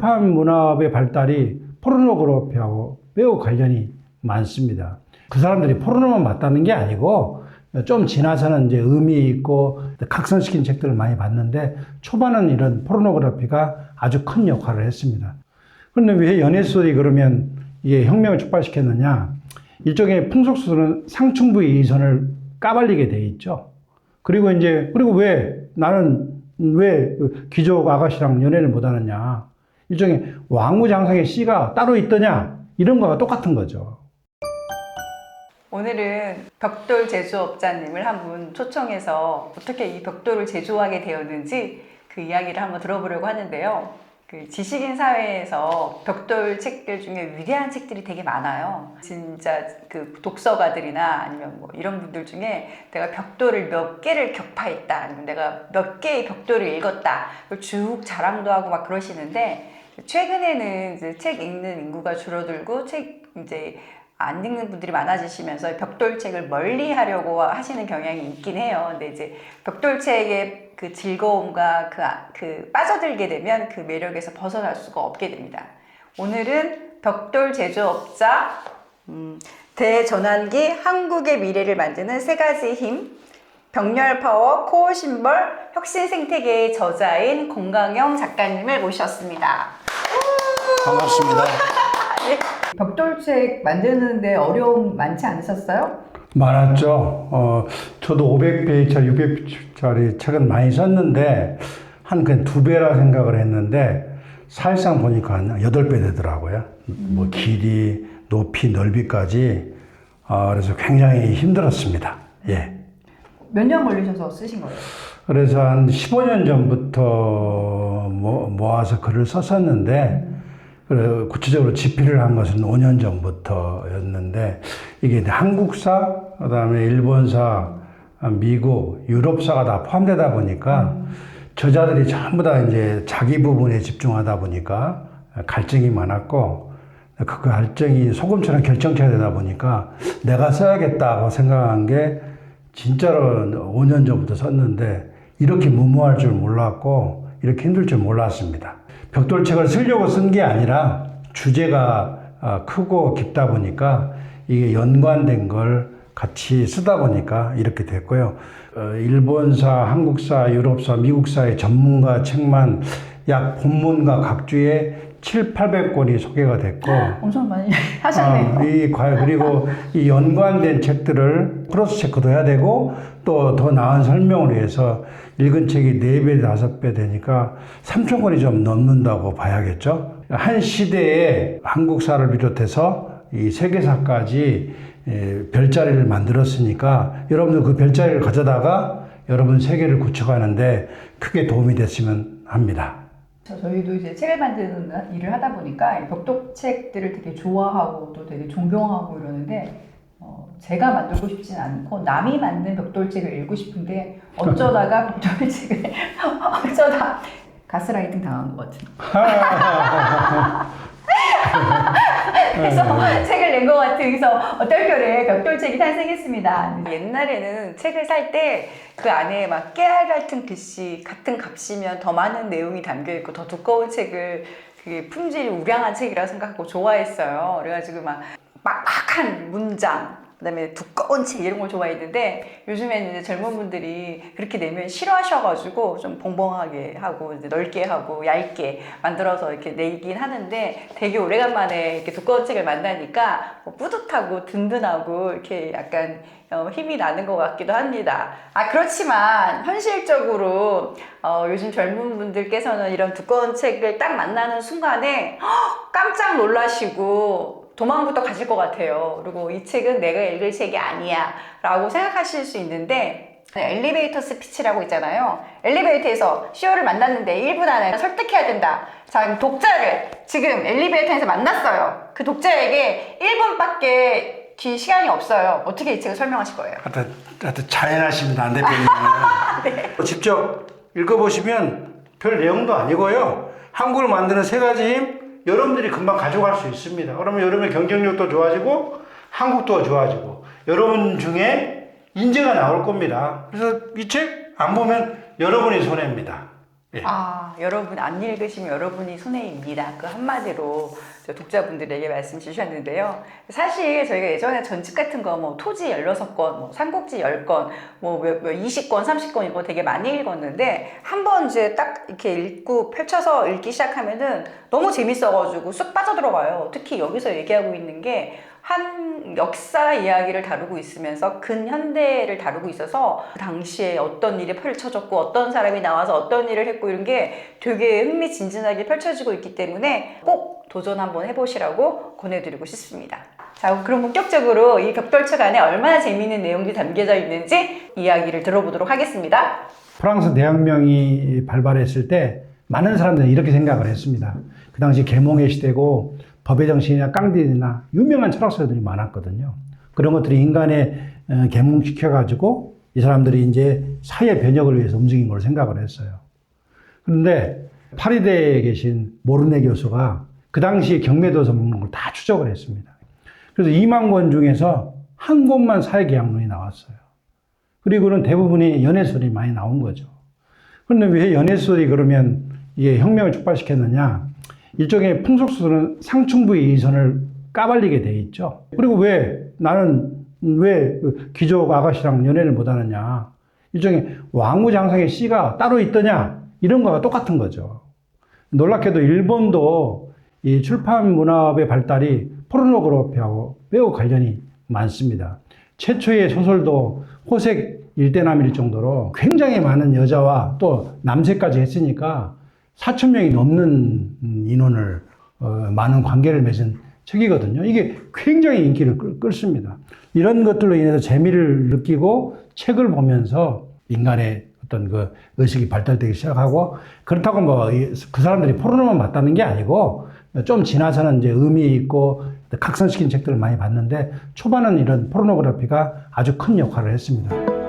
힙합 문화의 발달이 포르노그래피하고 매우 관련이 많습니다. 그 사람들이 포르노만 봤다는 게 아니고 좀 지나서는 이제 의미 있고 각성시킨 책들을 많이 봤는데 초반은 이런 포르노그래피가 아주 큰 역할을 했습니다. 그런데 왜 연애소설이 그러면 이게 혁명을 촉발시켰느냐? 일종의 풍속소설은 상층부의 이선을 까발리게 돼 있죠. 그리고 왜 나는 왜 귀족 아가씨랑 연애를 못 하느냐? 일종의 왕후장성의 씨가 따로 있더냐? 이런 거가 똑같은 거죠. 오늘은 벽돌 제조업자님을 한 분 초청해서 어떻게 이 벽돌을 제조하게 되었는지 그 이야기를 한번 들어보려고 하는데요. 그 지식인 사회에서 벽돌 책들 중에 위대한 책들이 되게 많아요. 진짜 그 독서가들이나 아니면 뭐 이런 분들 중에 내가 벽돌을 몇 개를 격파했다, 아니면 내가 몇 개의 벽돌을 읽었다, 그걸 쭉 자랑도 하고 막 그러시는데, 최근에는 이제 책 읽는 인구가 줄어들고 이제 안 읽는 분들이 많아지시면서 벽돌책을 멀리 하려고 하시는 경향이 있긴 해요. 근데 이제 벽돌책의 그 즐거움과 그 빠져들게 되면 그 매력에서 벗어날 수가 없게 됩니다. 오늘은 벽돌 제조업자, 대전환기 한국의 미래를 만드는 세 가지 힘, 병렬 파워, 코어 심벌, 혁신 생태계의 저자인 공강영 작가님을 모셨습니다. 반갑습니다. 네. 벽돌책 만드는데 어려움 많지 않으셨어요? 많았죠. 저도 500페이지짜리, 600페이지짜리 책은 많이 썼는데, 그냥 2배라 생각을 했는데, 사실상 보니까 한 8배 되더라고요. 뭐, 길이, 높이, 넓이까지. 그래서 굉장히 힘들었습니다. 예. 몇 년 걸리셔서 쓰신 거예요? 그래서 한 15년 전부터 모아서 글을 썼었는데, 구체적으로 집필을 한 것은 5년 전부터였는데, 이게 한국사, 그 다음에 일본사, 미국, 유럽사가 다 포함되다 보니까, 저자들이 전부 다 이제 자기 부분에 집중하다 보니까 갈증이 많았고, 그 갈증이 소금처럼 결정체가 되다 보니까 내가 써야겠다고 생각한 게 진짜로 5년 전부터 썼는데, 이렇게 무모할 줄 몰랐고, 이렇게 힘들 줄 몰랐습니다. 벽돌책을 쓰려고 쓴 게 아니라 주제가 크고 깊다 보니까 이게 연관된 걸 같이 쓰다 보니까 이렇게 됐고요. 일본사, 한국사, 유럽사, 미국사의 전문가 책만 약 본문과 각주에 700~800권이 소개가 됐고, 엄청 많이 하셨네요. 그리고 이 연관된 책들을 크로스 체크도 해야 되고, 또 더 나은 설명을 위해서 읽은 책이 4배, 5배 되니까 3,000권이 좀 넘는다고 봐야겠죠. 한 시대에 한국사를 비롯해서 이 세계사까지 별자리를 만들었으니까 여러분들 그 별자리를 가져다가 여러분 세계를 구축하는데 크게 도움이 됐으면 합니다. 저희도 이제 책을 만드는 일을 하다 보니까 벽돌책들을 되게 좋아하고 또 되게 존경하고 이러는데, 제가 만들고 싶진 않고 남이 만든 벽돌책을 읽고 싶은데 어쩌다가 벽돌책을 어쩌다 가스라이팅 당한 것 같은. 그래서 책을 낸 것 같은, 그래서 얼떨결에 벽돌책이 탄생했습니다. 옛날에는 책을 살 때 그 안에 막 깨알 같은 글씨 같은 값이면 더 많은 내용이 담겨 있고 더 두꺼운 책을, 그게 품질이 우량한 책이라고 생각하고 좋아했어요. 그래가지고 막 막막한 문장, 그다음에 두꺼운 책 이런 걸 좋아했는데, 요즘에는 이제 젊은 분들이 그렇게 내면 싫어하셔가지고 좀 봉봉하게 하고 이제 넓게 하고 얇게 만들어서 이렇게 내긴 하는데, 되게 오래간만에 이렇게 두꺼운 책을 만나니까 뿌듯하고 든든하고 이렇게 약간 힘이 나는 것 같기도 합니다. 그렇지만 현실적으로 요즘 젊은 분들께서는 이런 두꺼운 책을 딱 만나는 순간에 깜짝 놀라시고 도망부터 가실 것 같아요. 그리고 이 책은 내가 읽을 책이 아니야 라고 생각하실 수 있는데, 엘리베이터 스피치라고 있잖아요. 엘리베이터에서 CEO를 만났는데 1분 안에 설득해야 된다. 자, 독자를 지금 엘리베이터에서 만났어요. 그 독자에게 1분밖에 시간이 없어요. 어떻게 이 책을 설명하실 거예요? 하여튼 자연하십니다, 안 대표님. 네. 직접 읽어보시면 별 내용도 아니고요. 한국을 만드는 세 가지 힘, 여러분들이 금방 가져갈 수 있습니다. 그러면 여러분의 경쟁력도 좋아지고 한국도 좋아지고 여러분 중에 인재가 나올 겁니다. 그래서 이 책 안 보면 여러분이 손해입니다. 예. 여러분 안 읽으시면 여러분이 손해입니다. 그 한마디로 저 독자분들에게 말씀 주셨는데요. 사실 저희가 예전에 전집 같은 거 뭐 토지 16건, 뭐 삼국지 10건, 뭐 20건, 30건 이거 되게 많이 읽었는데 한번 이제 딱 이렇게 읽고 펼쳐서 읽기 시작하면은 너무 재밌어가지고 쑥 빠져들어가요. 특히 여기서 얘기하고 있는 게 한 역사 이야기를 다루고 있으면서 근현대를 다루고 있어서 그 당시에 어떤 일이 펼쳐졌고 어떤 사람이 나와서 어떤 일을 했고 이런 게 되게 흥미진진하게 펼쳐지고 있기 때문에 꼭 도전 한번 해보시라고 권해드리고 싶습니다. 자, 그럼 본격적으로 이 벽돌책 안에 얼마나 재미있는 내용들이 담겨져 있는지 이야기를 들어보도록 하겠습니다. 프랑스 대혁명이 발발했을 때 많은 사람들이 이렇게 생각을 했습니다. 그 당시 계몽의 시대고 법의 정신이나 깡딜이나 유명한 철학자들이 많았거든요. 그런 것들이 인간에 계몽시켜가지고 이 사람들이 이제 사회 변혁을 위해서 움직인 걸로 생각을 했어요. 그런데 파리대에 계신 모르네 교수가 그 당시에 경매도서 먹는 걸 다 추적을 했습니다. 그래서 2만 권 중에서 한 권만 사회계약론이 나왔어요. 그리고는 대부분이 연애설이 많이 나온 거죠. 그런데 왜 연애설이 그러면 이게 혁명을 촉발시켰느냐? 일종의 풍속설은 상층부의 이선을 까발리게 돼 있죠. 그리고 나는 왜 귀족 아가씨랑 연애를 못하느냐? 일종의 왕후장성의 씨가 따로 있더냐? 이런 거와 똑같은 거죠. 놀랍게도 일본도 이 출판 문화의 발달이 포르노그래피하고 매우 관련이 많습니다. 최초의 소설도 호색 일대남일 정도로 굉장히 많은 여자와 또 남색까지 했으니까 4,000명이 넘는 인원을 많은 관계를 맺은 책이거든요. 이게 굉장히 인기를 끌습니다. 이런 것들로 인해서 재미를 느끼고 책을 보면서 인간의 어떤 그 의식이 발달되기 시작하고 그렇다고 뭐 그 사람들이 포르노만 봤다는 게 아니고 좀 지나서는 이제 의미 있고 각성시킨 책들을 많이 봤는데 초반은 이런 포르노그래피가 아주 큰 역할을 했습니다.